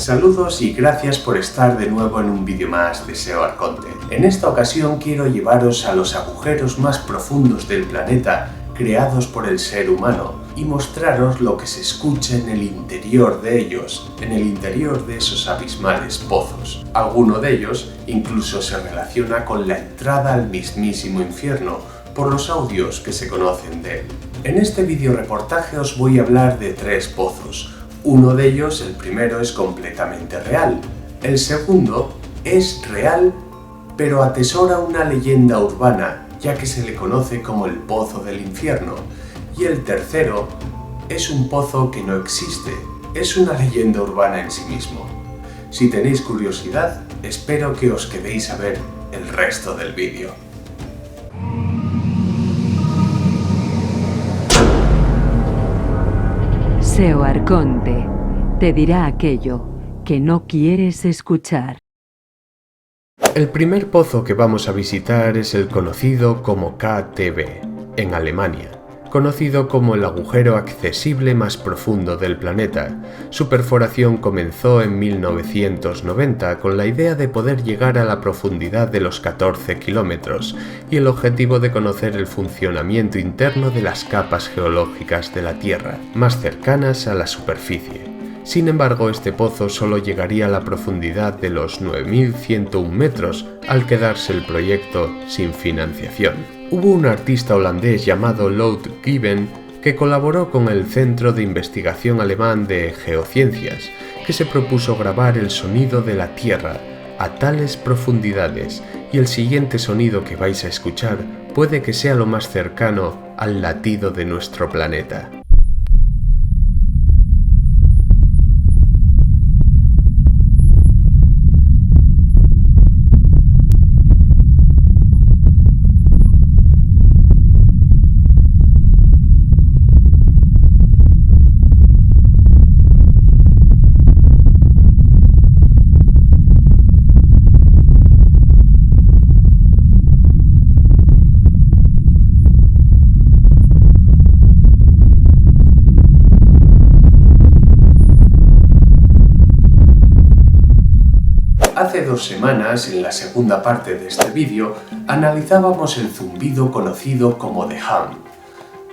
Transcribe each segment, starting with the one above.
Saludos y gracias por estar de nuevo en un vídeo más de SEO Arconte. En esta ocasión quiero llevaros a los agujeros más profundos del planeta creados por el ser humano y mostraros lo que se escucha en el interior de ellos, en el interior de esos abismales pozos. Alguno de ellos incluso se relaciona con la entrada al mismísimo infierno por los audios que se conocen de él. En este vídeo reportaje os voy a hablar de 3 pozos. Uno de ellos, el primero, es completamente real. El segundo es real, pero atesora una leyenda urbana, ya que se le conoce como el Pozo del Infierno. Y el tercero es un pozo que no existe, es una leyenda urbana en sí mismo. Si tenéis curiosidad, espero que os quedéis a ver el resto del vídeo. SEO Arconte te dirá aquello que no quieres escuchar. El primer pozo que vamos a visitar es el conocido como KTB, en Alemania, conocido como el agujero accesible más profundo del planeta. Su perforación comenzó en 1990 con la idea de poder llegar a la profundidad de los 14 kilómetros y el objetivo de conocer el funcionamiento interno de las capas geológicas de la Tierra, más cercanas a la superficie. Sin embargo, este pozo solo llegaría a la profundidad de los 9.101 metros al quedarse el proyecto sin financiación. Hubo un artista holandés llamado Lout Given que colaboró con el Centro de Investigación Alemán de Geociencias, que se propuso grabar el sonido de la Tierra a tales profundidades, y el siguiente sonido que vais a escuchar puede que sea lo más cercano al latido de nuestro planeta. Hace 2 semanas, en la segunda parte de este vídeo, analizábamos el zumbido conocido como The Hum.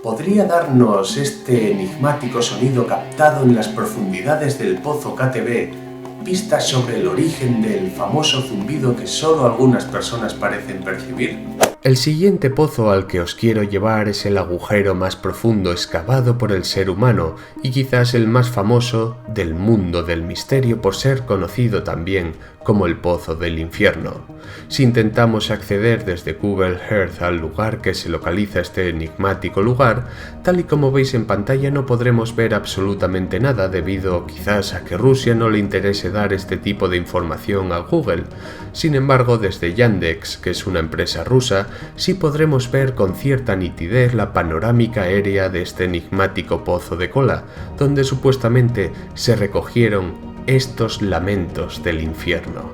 ¿Podría darnos este enigmático sonido captado en las profundidades del pozo KTB pistas sobre el origen del famoso zumbido que solo algunas personas parecen percibir? El siguiente pozo al que os quiero llevar es el agujero más profundo excavado por el ser humano y quizás el más famoso del mundo del misterio por ser conocido también como el Pozo del Infierno. Si intentamos acceder desde Google Earth al lugar que se localiza este enigmático lugar, tal y como veis en pantalla no podremos ver absolutamente nada debido quizás a que Rusia no le interese dar este tipo de información a Google. Sin embargo, desde Yandex, que es una empresa rusa, sí podremos ver con cierta nitidez la panorámica aérea de este enigmático pozo de cola, donde supuestamente se recogieron estos lamentos del infierno.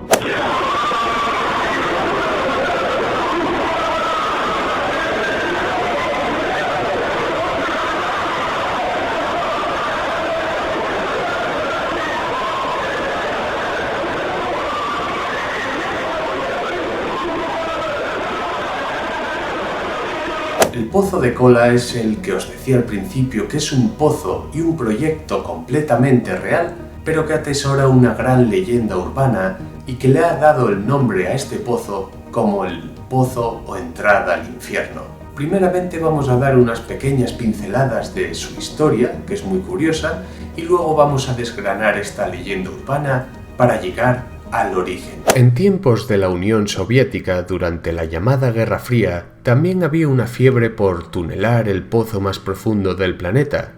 El pozo de cola es el que os decía al principio que es un pozo y un proyecto completamente real, pero que atesora una gran leyenda urbana y que le ha dado el nombre a este pozo como el pozo o entrada al infierno. Primeramente vamos a dar unas pequeñas pinceladas de su historia, que es muy curiosa, y luego vamos a desgranar esta leyenda urbana para llegar al origen. En tiempos de la Unión Soviética, durante la llamada Guerra Fría, también había una fiebre por tunelar el pozo más profundo del planeta.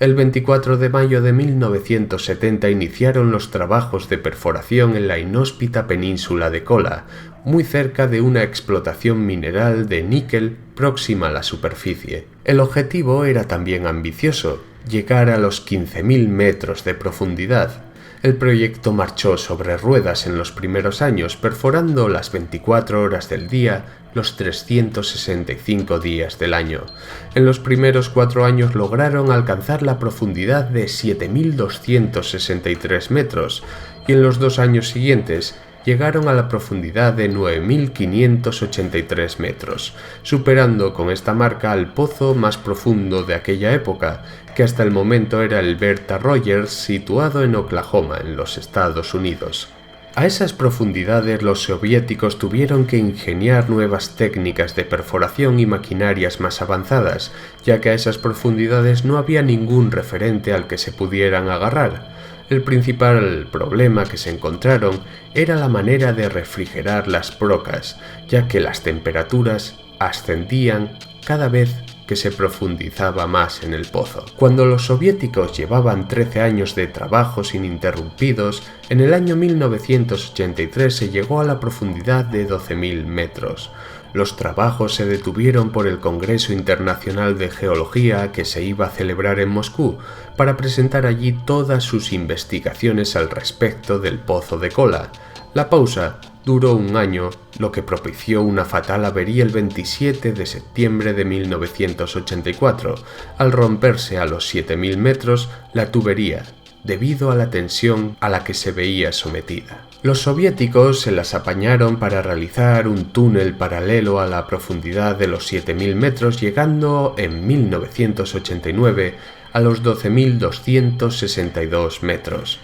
El 24 de mayo de 1970 iniciaron los trabajos de perforación en la inhóspita península de Kola, muy cerca de una explotación mineral de níquel próxima a la superficie. El objetivo era también ambicioso, llegar a los 15.000 metros de profundidad. El proyecto marchó sobre ruedas en los primeros años, perforando las 24 horas del día, los 365 días del año. En los primeros 4 años lograron alcanzar la profundidad de 7.263 metros y en los 2 años siguientes llegaron a la profundidad de 9.583 metros, superando con esta marca al pozo más profundo de aquella época, que hasta el momento era el Bertha Rogers, situado en Oklahoma, en los Estados Unidos. A esas profundidades los soviéticos tuvieron que ingeniar nuevas técnicas de perforación y maquinarias más avanzadas, ya que a esas profundidades no había ningún referente al que se pudieran agarrar. El principal problema que se encontraron era la manera de refrigerar las brocas, ya que las temperaturas ascendían cada vez que se profundizaba más en el pozo. Cuando los soviéticos llevaban 13 años de trabajos ininterrumpidos, en el año 1983 se llegó a la profundidad de 12.000 metros. Los trabajos se detuvieron por el Congreso Internacional de Geología que se iba a celebrar en Moscú para presentar allí todas sus investigaciones al respecto del pozo de Kola. La pausa duró 1 año, lo que propició una fatal avería el 27 de septiembre de 1984, al romperse a los 7.000 metros la tubería, debido a la tensión a la que se veía sometida. Los soviéticos se las apañaron para realizar un túnel paralelo a la profundidad de los 7.000 metros, llegando en 1989 a los 12.262 metros.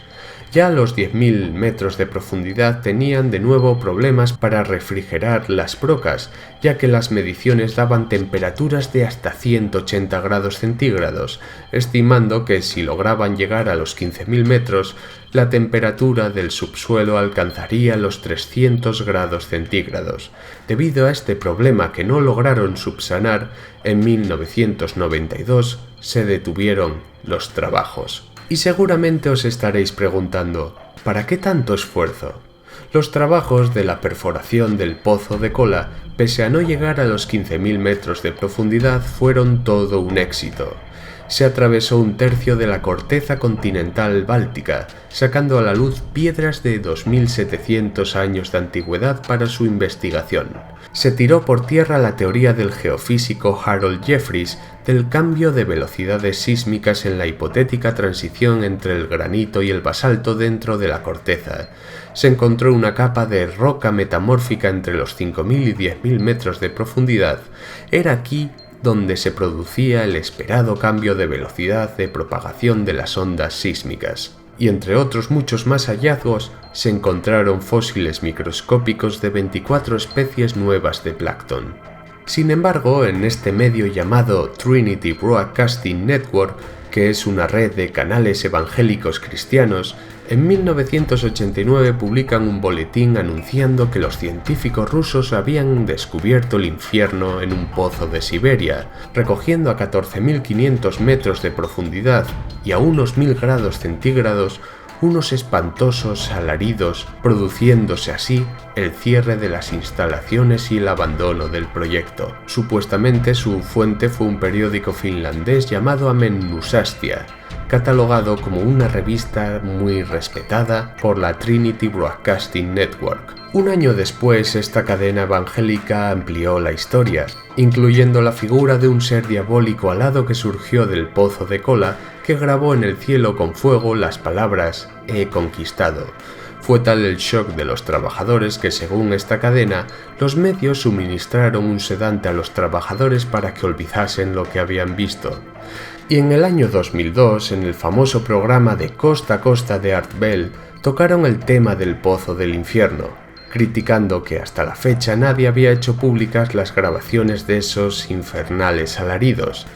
Ya a los 10.000 metros de profundidad tenían de nuevo problemas para refrigerar las brocas, ya que las mediciones daban temperaturas de hasta 180 grados centígrados, estimando que si lograban llegar a los 15.000 metros, la temperatura del subsuelo alcanzaría los 300 grados centígrados. Debido a este problema que no lograron subsanar, en 1992 se detuvieron los trabajos. Y seguramente os estaréis preguntando, ¿para qué tanto esfuerzo? Los trabajos de la perforación del pozo de Kola, pese a no llegar a los 15.000 metros de profundidad, fueron todo un éxito. Se atravesó 1/3 de la corteza continental báltica, sacando a la luz piedras de 2.700 años de antigüedad para su investigación. Se tiró por tierra la teoría del geofísico Harold Jeffreys del cambio de velocidades sísmicas en la hipotética transición entre el granito y el basalto dentro de la corteza. Se encontró una capa de roca metamórfica entre los 5.000 y 10.000 metros de profundidad. Era aquí donde se producía el esperado cambio de velocidad de propagación de las ondas sísmicas. Y entre otros muchos más hallazgos, se encontraron fósiles microscópicos de 24 especies nuevas de plancton. Sin embargo, en este medio llamado Trinity Broadcasting Network, que es una red de canales evangélicos cristianos, en 1989 publican un boletín anunciando que los científicos rusos habían descubierto el infierno en un pozo de Siberia, recogiendo a 14.500 metros de profundidad y a unos 1.000 grados centígrados unos espantosos alaridos, produciéndose así el cierre de las instalaciones y el abandono del proyecto. Supuestamente su fuente fue un periódico finlandés llamado Amenusastia, catalogado como una revista muy respetada por la Trinity Broadcasting Network. 1 año después, esta cadena evangélica amplió la historia, incluyendo la figura de un ser diabólico alado que surgió del pozo de Kola, que grabó en el cielo con fuego las palabras «He conquistado». Fue tal el shock de los trabajadores que, según esta cadena, los medios suministraron un sedante a los trabajadores para que olvidasen lo que habían visto. Y en el año 2002, en el famoso programa de Costa a Costa de Art Bell, tocaron el tema del Pozo del Infierno, criticando que hasta la fecha nadie había hecho públicas las grabaciones de esos infernales alaridos.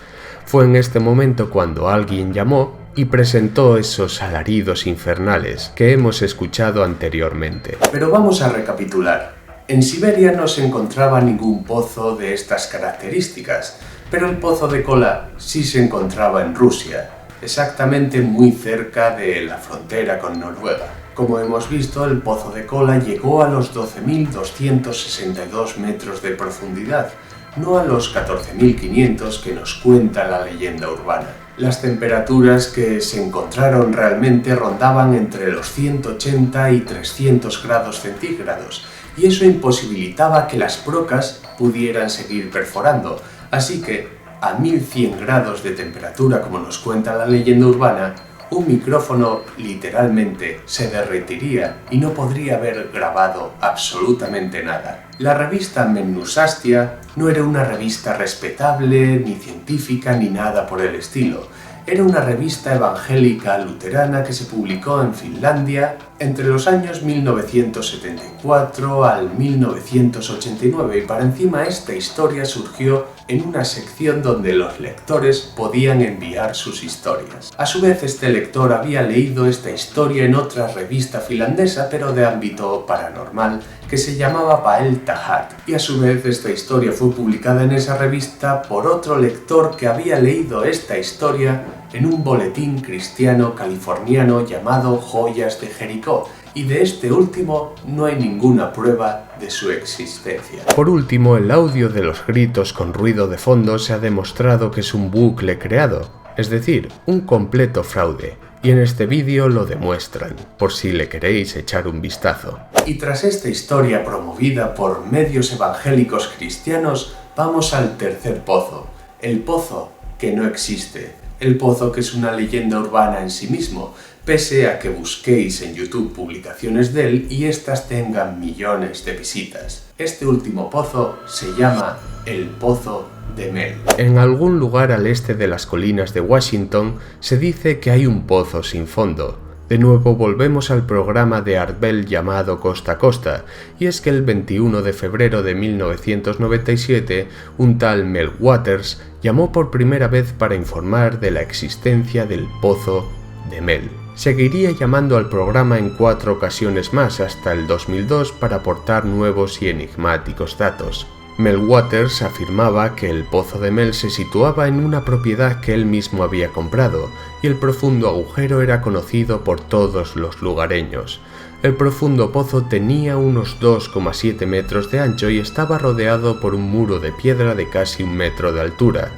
Fue en este momento cuando alguien llamó y presentó esos alaridos infernales que hemos escuchado anteriormente. Pero vamos a recapitular. En Siberia no se encontraba ningún pozo de estas características, pero el pozo de Kola sí se encontraba en Rusia, exactamente muy cerca de la frontera con Noruega. Como hemos visto, el pozo de Kola llegó a los 12.262 metros de profundidad, no a los 14.500 que nos cuenta la leyenda urbana. Las temperaturas que se encontraron realmente rondaban entre los 180 y 300 grados centígrados, y eso imposibilitaba que las brocas pudieran seguir perforando, así que a 1100 grados de temperatura, como nos cuenta la leyenda urbana, un micrófono literalmente se derretiría y no podría haber grabado absolutamente nada. La revista Mennusastia no era una revista respetable, ni científica, ni nada por el estilo. Era una revista evangélica luterana que se publicó en Finlandia entre los años 1974 al 1989 y para encima esta historia surgió en una sección donde los lectores podían enviar sus historias. A su vez, este lector había leído esta historia en otra revista finlandesa pero de ámbito paranormal que se llamaba Bael Tahat, y a su vez esta historia fue publicada en esa revista por otro lector que había leído esta historia en un boletín cristiano californiano llamado Joyas de Jericó, y de este último no hay ninguna prueba de su existencia. Por último, el audio de los gritos con ruido de fondo se ha demostrado que es un bucle creado, es decir, un completo fraude, y en este vídeo lo demuestran, por si le queréis echar un vistazo. Y tras esta historia promovida por medios evangélicos cristianos, vamos al tercer pozo, el pozo que no existe. El pozo que es una leyenda urbana en sí mismo, pese a que busquéis en YouTube publicaciones de él y éstas tengan millones de visitas. Este último pozo se llama el Pozo de Mel. En algún lugar al este de las colinas de Washington se dice que hay un pozo sin fondo. De nuevo volvemos al programa de Art Bell llamado Costa a Costa, y es que el 21 de febrero de 1997 un tal Mel Waters llamó por primera vez para informar de la existencia del Pozo de Mel. Seguiría llamando al programa en 4 ocasiones más hasta el 2002 para aportar nuevos y enigmáticos datos. Mel Waters afirmaba que el Pozo de Mel se situaba en una propiedad que él mismo había comprado, y el profundo agujero era conocido por todos los lugareños. El profundo pozo tenía unos 2,7 metros de ancho y estaba rodeado por un muro de piedra de casi 1 metro de altura.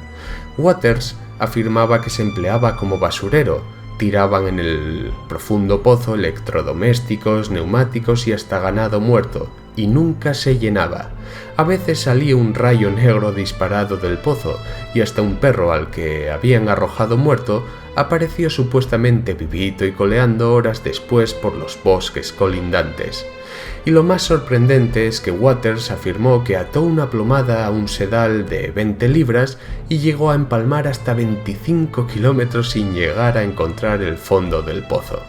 Waters afirmaba que se empleaba como basurero. Tiraban en el profundo pozo electrodomésticos, neumáticos y hasta ganado muerto, y nunca se llenaba. A veces salía un rayo negro disparado del pozo, y hasta un perro al que habían arrojado muerto apareció supuestamente vivito y coleando horas después por los bosques colindantes. Y lo más sorprendente es que Waters afirmó que ató una plomada a un sedal de 20 libras y llegó a empalmar hasta 25 kilómetros sin llegar a encontrar el fondo del pozo.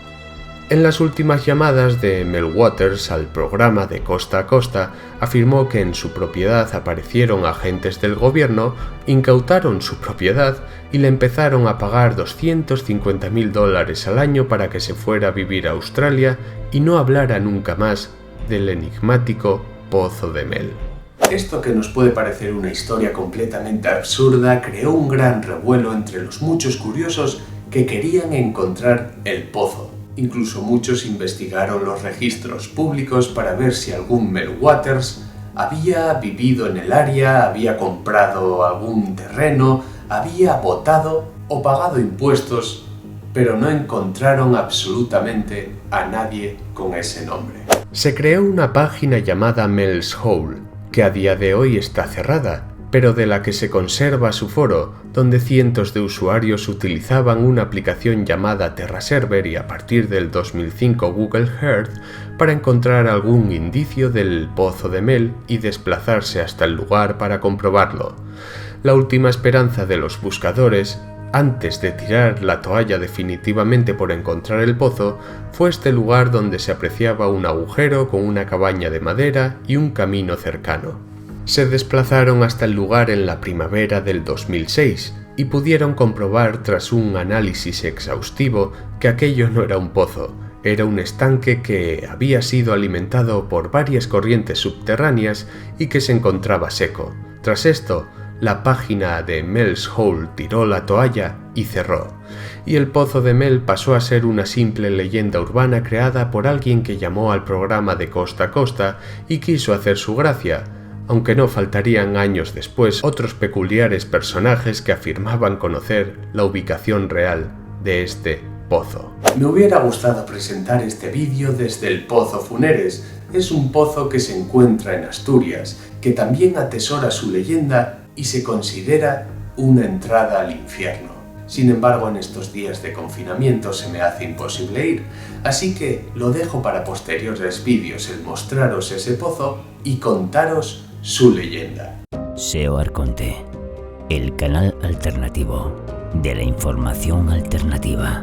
En las últimas llamadas de Mel Waters al programa de Costa a Costa, afirmó que en su propiedad aparecieron agentes del gobierno, incautaron su propiedad y le empezaron a pagar $250,000 al año para que se fuera a vivir a Australia y no hablara nunca más del enigmático Pozo de Mel. Esto, que nos puede parecer una historia completamente absurda, creó un gran revuelo entre los muchos curiosos que querían encontrar el pozo. Incluso muchos investigaron los registros públicos para ver si algún Mel Waters había vivido en el área, había comprado algún terreno, había votado o pagado impuestos, pero no encontraron absolutamente a nadie con ese nombre. Se creó una página llamada Mel's Hole, que a día de hoy está cerrada, pero de la que se conserva su foro, donde cientos de usuarios utilizaban una aplicación llamada TerraServer y a partir del 2005 Google Earth para encontrar algún indicio del Pozo de Mel y desplazarse hasta el lugar para comprobarlo. La última esperanza de los buscadores, antes de tirar la toalla definitivamente por encontrar el pozo, fue este lugar donde se apreciaba un agujero con una cabaña de madera y un camino cercano. Se desplazaron hasta el lugar en la primavera del 2006 y pudieron comprobar tras un análisis exhaustivo que aquello no era un pozo, era un estanque que había sido alimentado por varias corrientes subterráneas y que se encontraba seco. Tras esto, la página de Mel's Hole tiró la toalla y cerró, y el Pozo de Mel pasó a ser una simple leyenda urbana creada por alguien que llamó al programa de Costa a Costa y quiso hacer su gracia, aunque no faltarían años después otros peculiares personajes que afirmaban conocer la ubicación real de este pozo. Me hubiera gustado presentar este vídeo desde el Pozo Funeres. Es un pozo que se encuentra en Asturias, que también atesora su leyenda y se considera una entrada al infierno. Sin embargo, en estos días de confinamiento se me hace imposible ir, así que lo dejo para posteriores vídeos el mostraros ese pozo y contaros su leyenda. SEO Arconte, el canal alternativo de la información alternativa.